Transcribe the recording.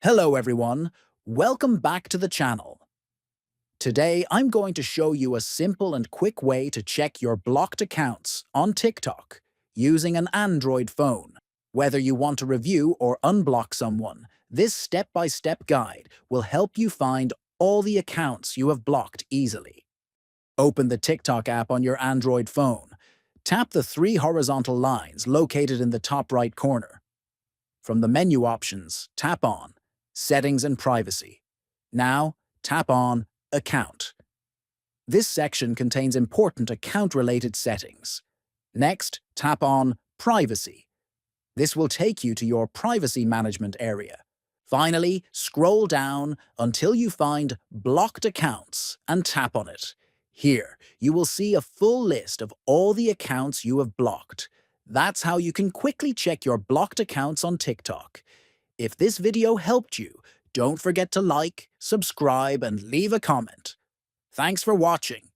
Hello everyone, welcome back to the channel. Today I'm going to show you a simple and quick way to check your blocked accounts on TikTok using an Android phone. Whether you want to review or unblock someone, this step-by-step guide will help you find all the accounts you have blocked easily. Open the TikTok app on your Android phone. Tap the three horizontal lines located in the top right corner. From the menu options, tap on Settings and Privacy. Now, tap on Account. This section contains important account-related settings. Next, tap on Privacy. This will take you to your privacy management area. Finally, scroll down until you find Blocked Accounts and tap on it. Here, you will see a full list of all the accounts you have blocked. That's how you can quickly check your blocked accounts on TikTok. If this video helped you, don't forget to like, subscribe, and leave a comment. Thanks for watching.